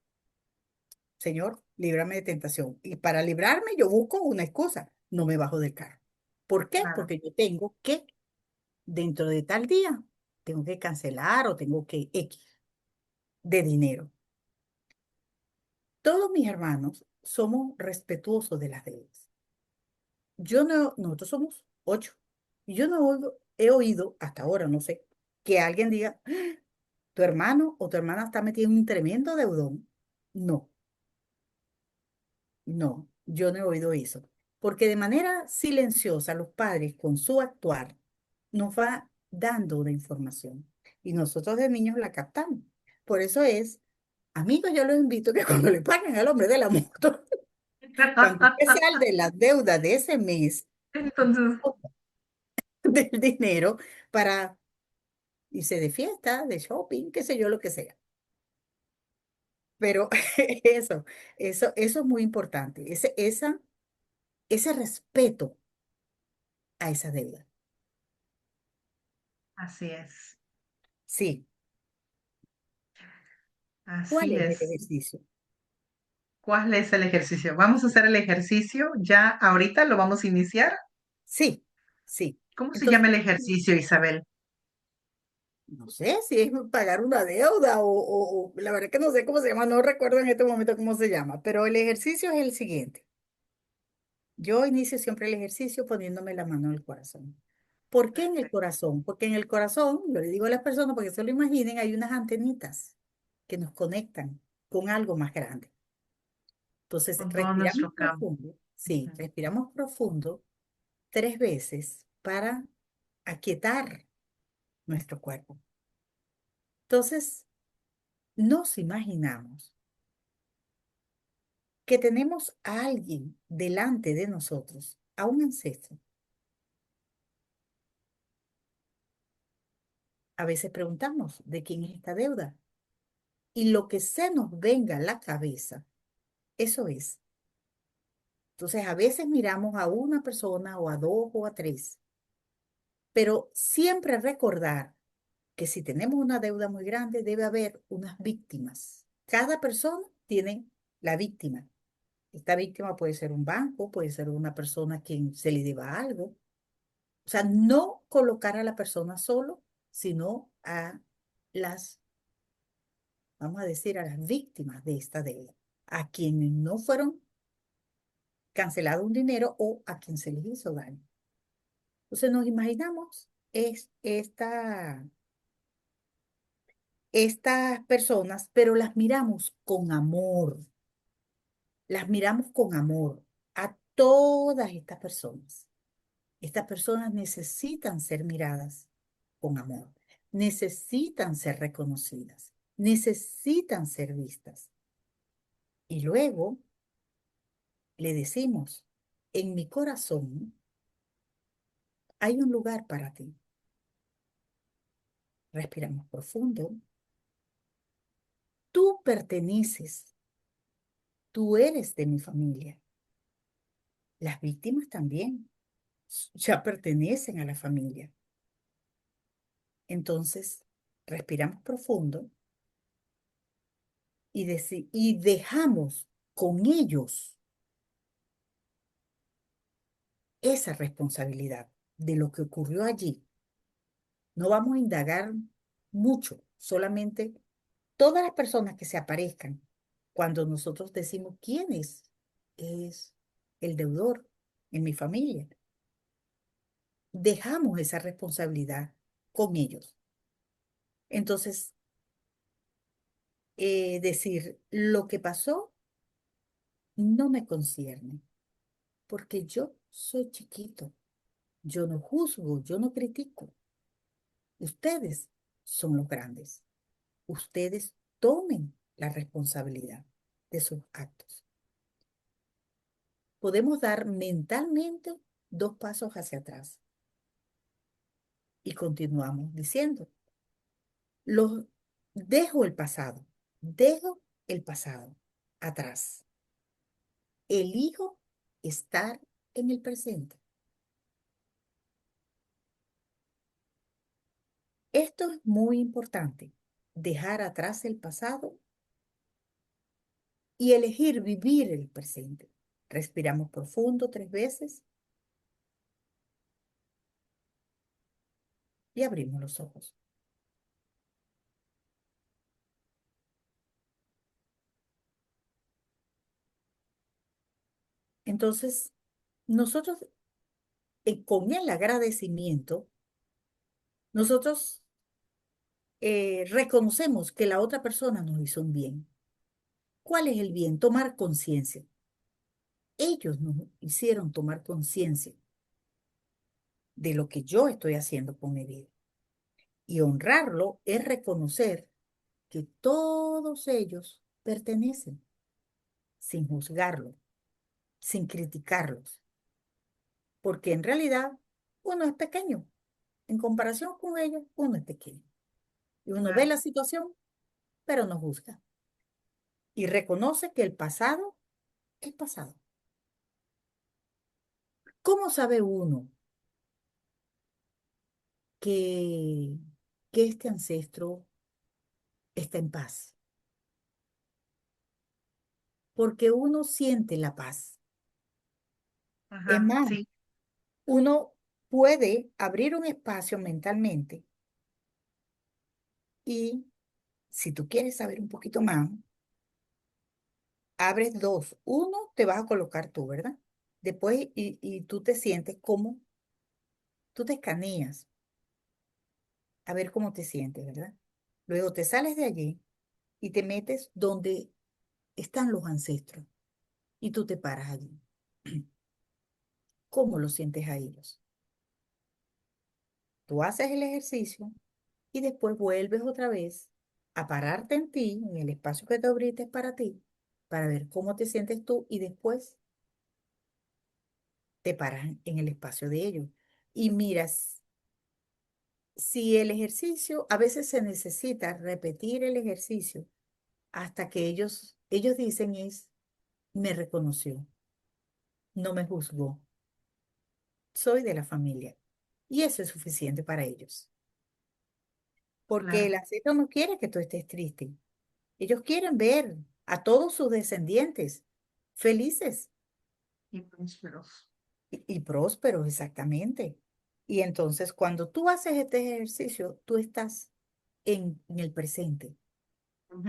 Señor, líbrame de tentación. Y para librarme, yo busco una excusa, no me bajo del carro. ¿Por qué? claro, Porque yo tengo que, dentro de tal día, tengo que cancelar o tengo que X de dinero. Todos mis hermanos somos respetuosos de las deudas. Yo no, nosotros somos 8. Y yo no he oído hasta ahora, no sé, que alguien diga, tu hermano o tu hermana está metido en un tremendo deudón. No, no, yo no he oído eso. Porque de manera silenciosa los padres con su actuar nos va dando una información. Y nosotros de niños la captamos. Por eso es, amigos, yo los invito a que cuando le paguen al hombre de la moto, cuando usted sal de la deuda de ese mes, entonces, del dinero para irse de fiesta, de shopping, qué sé yo, lo que sea. Pero eso es muy importante, ese respeto a esa deuda. así es, Sí, ¿cuál así es el es. ejercicio? ¿Cuál es el ejercicio? Vamos a hacer el ejercicio, ya ahorita lo vamos a iniciar. Sí, sí. ¿Cómo se Entonces, llama el ejercicio, Isabel? no sé si es pagar una deuda o la verdad que no sé cómo se llama, no recuerdo en este momento cómo se llama, pero el ejercicio es el siguiente. Yo inicio siempre el ejercicio poniéndome la mano en el corazón. ¿Por qué en el Perfecto. corazón? Porque en el corazón, yo le digo a las personas, porque se lo imaginen, hay unas antenitas que nos conectan con algo más grande. Entonces, Con todo respiramos nuestro campo. profundo. Sí, Ujú. respiramos profundo 3 veces para aquietar nuestro cuerpo. Entonces, nos imaginamos que tenemos a alguien delante de nosotros, a un ancestro. A veces preguntamos, ¿de quién es esta deuda? Y lo que se nos venga a la cabeza, eso es. Entonces, a veces miramos a una persona o a dos o a tres, pero siempre recordar que si tenemos una deuda muy grande, debe haber unas víctimas. Cada persona tiene la víctima. Esta víctima puede ser un banco, puede ser una persona a quien se le deba algo. O sea, no colocar a la persona solo, sino a las, vamos a decir, a las víctimas de esta deuda, a quienes no fueron cancelado un dinero o a quien se les hizo daño. Entonces nos imaginamos estas personas, pero las miramos con amor a todas estas personas. Estas personas necesitan ser miradas con amor, necesitan ser reconocidas, necesitan ser vistas. Y luego le decimos, en mi corazón hay un lugar para ti. Respiramos profundo. Tú perteneces, tú eres de mi familia. Las víctimas también ya pertenecen a la familia. Entonces, respiramos profundo y dejamos con ellos esa responsabilidad de lo que ocurrió allí. No vamos a indagar mucho, solamente todas las personas que se aparezcan cuando nosotros decimos quién es el deudor en mi familia. Dejamos esa responsabilidad con ellos. Entonces, decir lo que pasó no me concierne, porque yo soy chiquito, yo no juzgo, yo no critico. Ustedes son los grandes. Ustedes tomen la responsabilidad de sus actos. podemos dar mentalmente 2 pasos hacia atrás y continuamos diciendo, los, dejo el pasado atrás. Elijo estar en el presente. Esto es muy importante, dejar atrás el pasado y elegir vivir el presente. Respiramos profundo 3 veces y abrimos los ojos. Entonces, nosotros, con el agradecimiento, nosotros reconocemos que la otra persona nos hizo un bien. ¿Cuál es el bien? Tomar conciencia. Ellos nos hicieron tomar conciencia de lo que yo estoy haciendo con mi vida. Y honrarlo es reconocer que todos ellos pertenecen, sin juzgarlos, sin criticarlos, porque en realidad uno es pequeño. En comparación con ellos, uno es pequeño. Y uno ve Claro, la situación, pero no juzga. Y reconoce que el pasado es pasado. ¿Cómo sabe uno que, que este ancestro está en paz? Porque uno siente la paz. Es ajá, más, sí, uno puede abrir un espacio mentalmente y si tú quieres saber un poquito más, abres dos. Uno te vas a colocar tú, ¿verdad? Después, y tú te sientes como, tú te escaneas a ver cómo te sientes, ¿verdad? Luego te sales de allí y te metes donde están los ancestros y tú te paras allí. ¿Cómo los sientes a ellos? Tú haces el ejercicio y después vuelves otra vez a pararte en ti, en el espacio que te abriste para ti, para ver cómo te sientes tú y después te paras en el espacio de ellos. Y miras, si el ejercicio, a veces se necesita repetir el ejercicio hasta que ellos dicen es, me reconoció, no me juzgó, soy de la familia. Y eso es suficiente para ellos. Porque el claro. ancestro no quiere que tú estés triste. Ellos quieren ver a todos sus descendientes felices Y prósperos. y prósperos, exactamente. Y entonces, cuando tú haces este ejercicio, tú estás en el presente,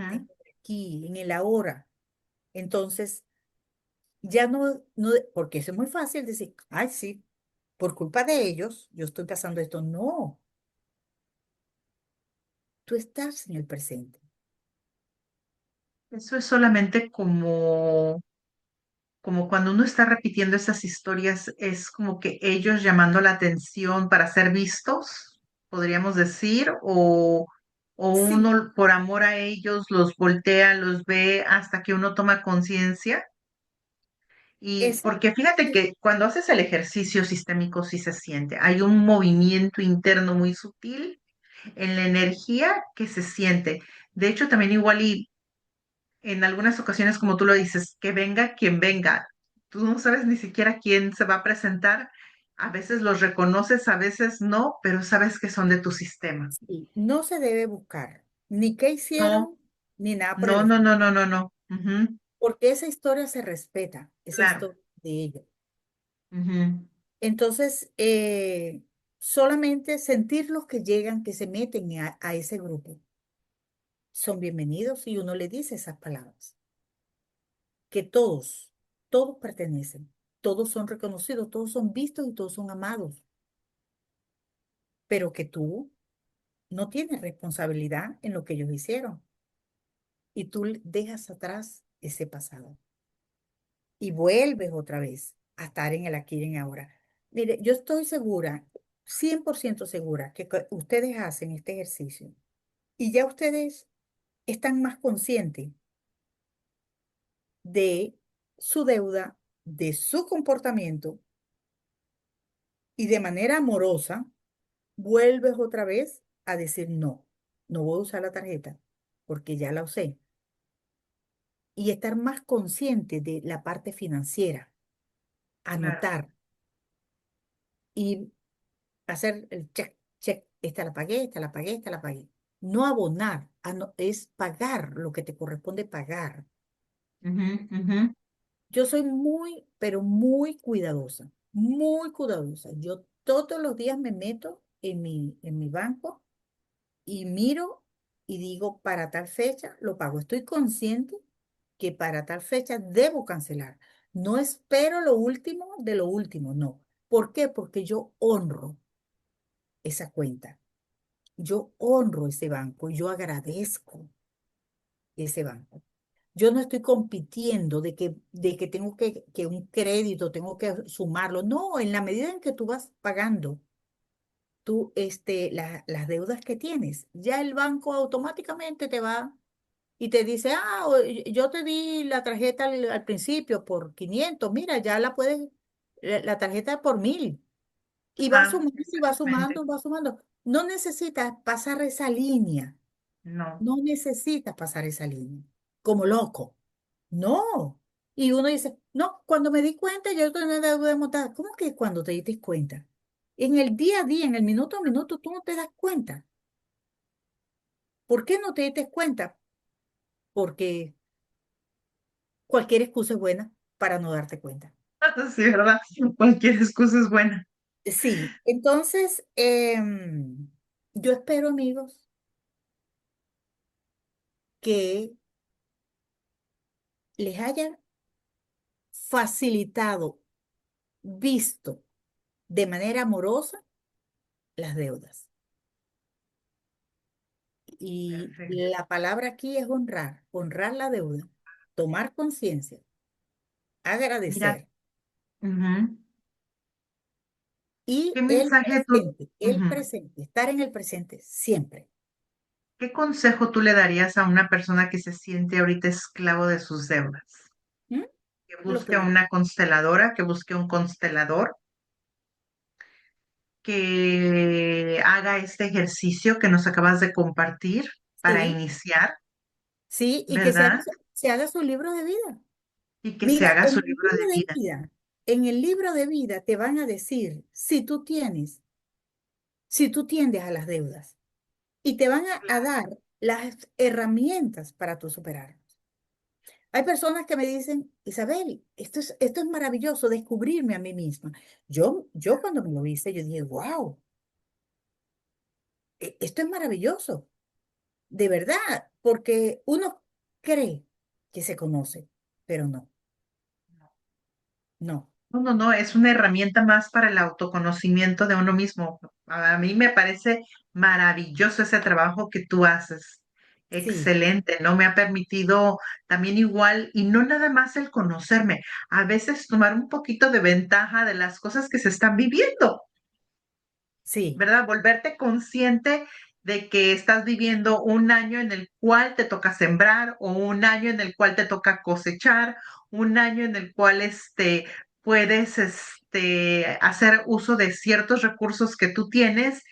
en Ujú. el aquí, en el ahora. Entonces, ya no, porque eso es muy fácil decir, ay, sí, por culpa de ellos, yo estoy pasando esto. No, tú estás en el presente. Eso es solamente como cuando uno está repitiendo esas historias, es como que ellos llamando la atención para ser vistos, podríamos decir, o Sí, uno por amor a ellos los voltea, los ve hasta que uno toma conciencia. Y esa, porque fíjate que cuando haces el ejercicio sistémico sí se siente, hay un movimiento interno muy sutil en la energía que se siente. De hecho, también igual y en algunas ocasiones, como tú lo dices, que venga quien venga. Tú no sabes ni siquiera quién se va a presentar. A veces los reconoces, a veces no, pero sabes que son de tu sistema. sí, no se debe buscar ni qué No, hicieron, ni nada por el no, no, estilo. no, no, no, no. Ujú, Porque esa historia se respeta, esa claro. historia de ellos. Ujú, Entonces, solamente sentir los que llegan, que se meten a ese grupo, son bienvenidos y uno le dice esas palabras, que todos pertenecen, todos son reconocidos, todos son vistos y todos son amados, pero que tú no tienes responsabilidad en lo que ellos hicieron y tú dejas atrás ese pasado y vuelves otra vez a estar en el aquí y en el ahora. Mire, yo estoy segura, 100% segura, que ustedes hacen este ejercicio y ya ustedes están más conscientes de su deuda, de su comportamiento y de manera amorosa, vuelves otra vez a decir no, no voy a usar la tarjeta porque ya la usé. Y estar más consciente de la parte financiera, claro. anotar y hacer el check, check, esta la pagué, esta la pagué, esta la pagué. No abonar, es pagar lo que te corresponde pagar. Ujú, ujú. Yo soy muy, pero muy cuidadosa, muy cuidadosa. Yo todos los días me meto en mi banco y miro y digo, para tal fecha lo pago. Estoy consciente que para tal fecha debo cancelar. No espero lo último de lo último, no. ¿Por qué? Porque yo honro esa cuenta. Yo honro ese banco, yo agradezco ese banco. Yo no estoy compitiendo de que tengo que un crédito, tengo que sumarlo. No, en la medida en que tú vas pagando las deudas que tienes, ya el banco automáticamente te va y te dice, yo te di la tarjeta al principio por 500, mira, ya la puedes, la tarjeta por 1000. Y va Ah, sumando, y va exactamente. sumando, va sumando. No necesitas pasar esa línea. No. No necesitas pasar esa línea como loco. No. Y uno dice, no, cuando me di cuenta yo tenía deuda montada. ¿Cómo que cuando te diste cuenta? En el día a día, en el minuto a minuto, tú no te das cuenta. ¿Por qué no te diste cuenta? Porque cualquier excusa es buena para no darte cuenta. Sí, ¿verdad? Cualquier excusa es buena. Sí, entonces, yo espero, amigos, que les haya facilitado, visto de manera amorosa las deudas. Y Perfecto. la palabra aquí es honrar, honrar la deuda, tomar conciencia, Mira, agradecer ujú. y ¿Qué mensaje tú, el ujú, presente, estar en el presente siempre. qué consejo tú le darías a una persona que se siente ahorita esclavo de sus deudas? ¿Mm? Que Lo busque primero. una consteladora, que busque un constelador, que haga este ejercicio que nos acabas de compartir para Sí, iniciar, sí, y que ¿verdad? se haga su libro de vida. Y que se Mira, haga en su el libro de libro de vida. vida, en el libro de vida te van a decir si tú tiendes a las deudas y te van a dar las herramientas para tú superarlas. Hay personas que me dicen, Isabel, esto es maravilloso, descubrirme a mí misma. Yo cuando me lo hice, yo dije, wow, esto es maravilloso, de verdad, porque uno cree que se conoce, pero no, no, No, no, no, es una herramienta más para el autoconocimiento de uno mismo. A mí me parece maravilloso ese trabajo que tú haces. sí, Excelente, ¿no? Me ha permitido también igual, y no nada más el conocerme, a veces tomar un poquito de ventaja de las cosas que se están viviendo. sí, ¿Verdad? Volverte consciente de que estás viviendo un año en el cual te toca sembrar o un año en el cual te toca cosechar, un año en el cual puedes hacer uso de ciertos recursos que tú tienes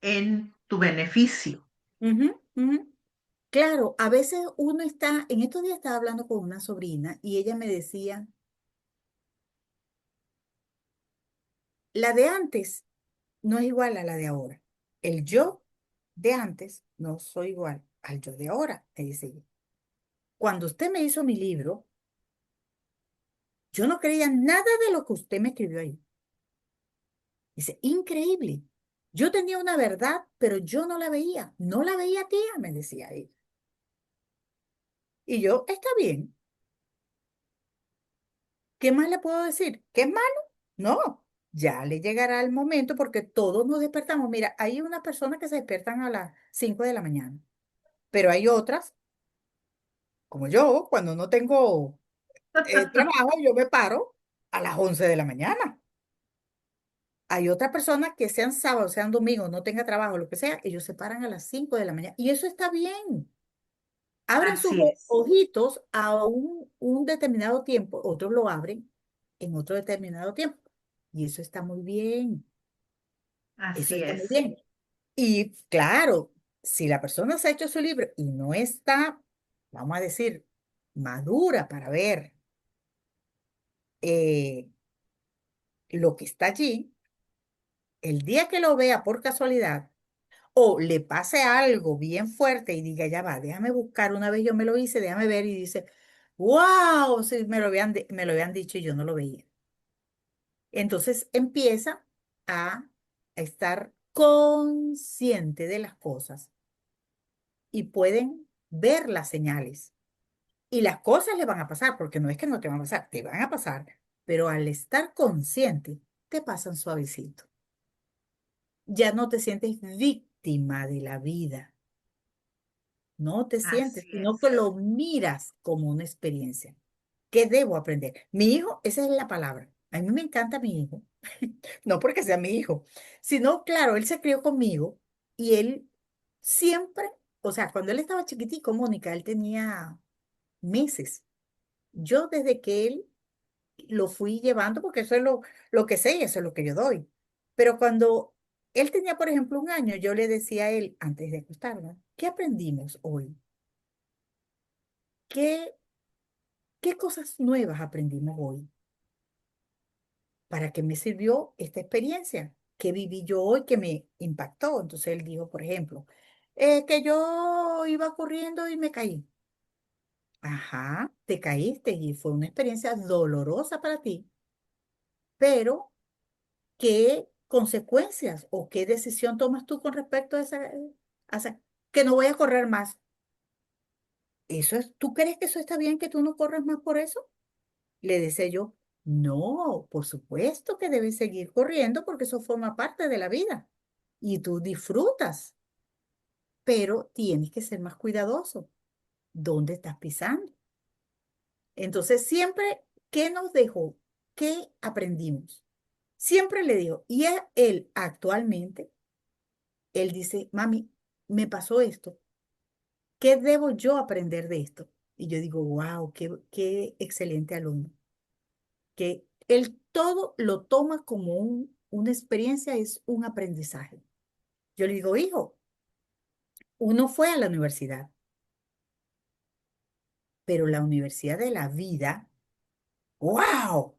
en tu beneficio. ujú, ujú. Claro, a veces uno está, en estos días estaba hablando con una sobrina y ella me decía, la de antes no es igual a la de ahora. El yo de antes no soy igual al yo de ahora, me dice ella. Cuando usted me hizo mi libro, yo no creía nada de lo que usted me escribió ahí. Dice, increíble. Yo tenía una verdad, pero yo no la veía. No la veía tía, me decía ella. Y yo, está bien. ¿Qué más le puedo decir? ¿Qué es malo? No. Ya le llegará el momento porque todos nos despertamos. Mira, hay unas personas que se despiertan a las 5 de la mañana, pero hay otras, como yo, cuando no tengo trabajo, yo me paro a las 11 de la mañana. Hay otras personas que sean sábado, sean domingo, no tenga trabajo, lo que sea, ellos se paran a las 5 de la mañana. Y eso está bien. Abren sus Así es. ojitos a un determinado tiempo, otros lo abren, en otro determinado tiempo. Y eso está muy bien, eso Así está muy es, bien. Y claro, si la persona se ha hecho su libro y no está, vamos a decir, madura para ver eh, lo que está allí, el día que lo vea por casualidad o le pase algo bien fuerte y diga, ya va, déjame buscar, una vez yo me lo hice, déjame ver y dice, wow, si me lo habían dicho y yo no lo veía. Entonces empieza a estar consciente de las cosas y pueden ver las señales. Y las cosas le van a pasar, porque no es que no te van a pasar, te van a pasar, pero al estar consciente, te pasan suavecito. Ya no te sientes víctima de la vida, no te sientes, así sino que es, lo miras como una experiencia. ¿Qué debo aprender? Mi hijo, esa es la palabra. A mí me encanta mi hijo, no porque sea mi hijo, sino, claro, él se crió conmigo y él siempre, o sea, cuando él estaba chiquitico, Mónica, él tenía meses. Yo desde que él lo fui llevando, porque eso es lo que sé y eso es lo que yo doy. Pero cuando él tenía, por ejemplo, 1 año, yo le decía a él, antes de acostarnos, ¿qué aprendimos hoy? ¿Qué, qué cosas nuevas aprendimos hoy? ¿Para qué me sirvió esta experiencia? ¿Qué viví yo hoy que me impactó? Entonces él dijo, por ejemplo, que yo iba corriendo y me caí. Ajá, te caíste y fue una experiencia dolorosa para ti, pero ¿qué consecuencias o qué decisión tomas tú con respecto a esa- que no voy a correr más? ¿Eso es, tú crees que eso está bien que tú no corres más por eso? Le decía yo, no, por supuesto que debes seguir corriendo porque eso forma parte de la vida y tú disfrutas, pero tienes que ser más cuidadoso. ¿Dónde estás pisando? Entonces, siempre, ¿qué nos dejó? ¿Qué aprendimos? Siempre le digo, y a él actualmente, él dice, mami, me pasó esto. ¿Qué debo yo aprender de esto? Y yo digo, wow, qué excelente alumno. Que él todo lo toma como una experiencia, es un aprendizaje. Yo le digo, hijo, uno fue a la universidad, pero la universidad de la vida, wow,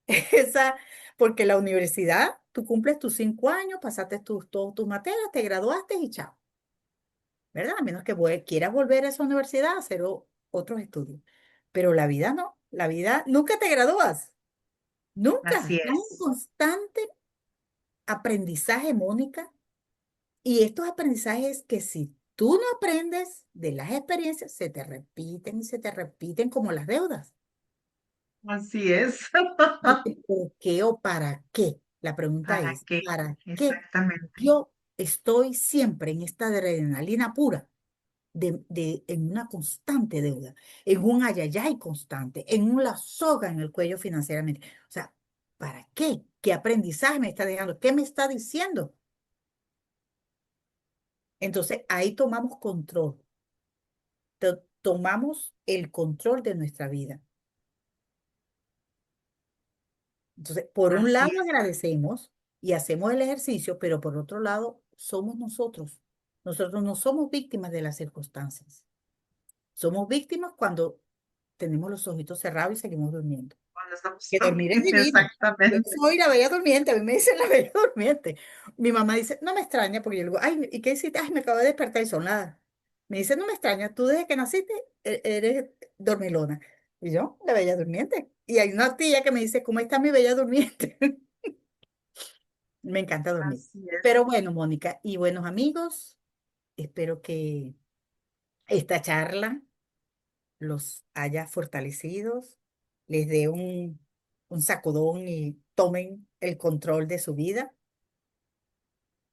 esa, porque la universidad, tú cumples tus 5 años, pasaste todas tus materias, te graduaste y chao, ¿verdad? A menos que quieras volver a esa universidad a hacer otros estudios. Pero la vida no, la vida nunca te gradúas, nunca. así Estás en es, constante aprendizaje, Mónica. Y estos aprendizajes que si tú no aprendes de las experiencias, se te repiten y se te repiten como las deudas. así es. Porque ¿por qué o para qué? La pregunta ¿Para es, qué? ¿para qué Exactamente. yo estoy siempre en esta adrenalina pura? En una constante deuda, en un ayayay constante, en una soga en el cuello financieramente. O sea, ¿para qué? ¿Qué aprendizaje me está dejando? ¿Qué me está diciendo? Entonces ahí tomamos control, tomamos el control de nuestra vida. Entonces, por un Así lado es. agradecemos y hacemos el ejercicio, pero por otro lado somos nosotros. Nosotros no somos víctimas de las circunstancias. Somos víctimas cuando tenemos los ojitos cerrados y seguimos durmiendo. Cuando estamos Que dormir es divino. Yo exactamente. soy la bella durmiente, a mí me dicen la bella durmiente. Mi mamá dice, no me extraña, porque yo le digo, ay, ¿y qué hiciste? Ay, me acabo de despertar y son nada. Me dice, no me extraña, tú desde que naciste eres dormilona. Y yo, la bella durmiente. Y hay una tía que me dice, ¿cómo está mi bella durmiente? Me encanta dormir. Así es. Pero bueno, Mónica, y buenos amigos, espero que esta charla los haya fortalecidos, les dé un sacudón y tomen el control de su vida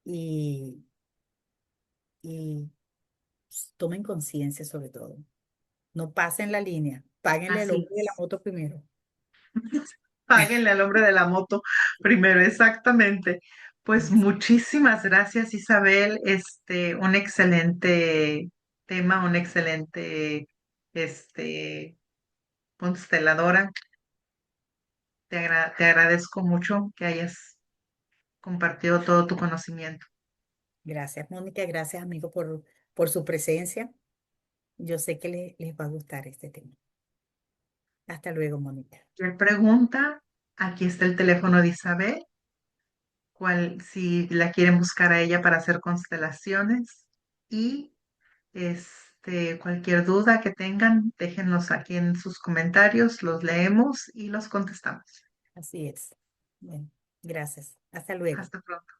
y, y tomen conciencia sobre todo. No pasen la línea, páguenle el Así hombre de la es. moto primero. Páguenle al hombre de la moto primero, exactamente. Pues muchísimas gracias, Isabel. Un excelente tema, un excelente, este, consteladora. Te agradezco mucho que hayas compartido todo tu conocimiento. Gracias, Mónica. Gracias, amigo, por su presencia. Yo sé que les va a gustar este tema. Hasta luego, Mónica. Cualquier pregunta, aquí está el teléfono de Isabel, si la quieren buscar a ella para hacer constelaciones y cualquier duda que tengan, déjenlos aquí en sus comentarios, los leemos y los contestamos. Así es. Bueno, gracias. Hasta luego. Hasta pronto.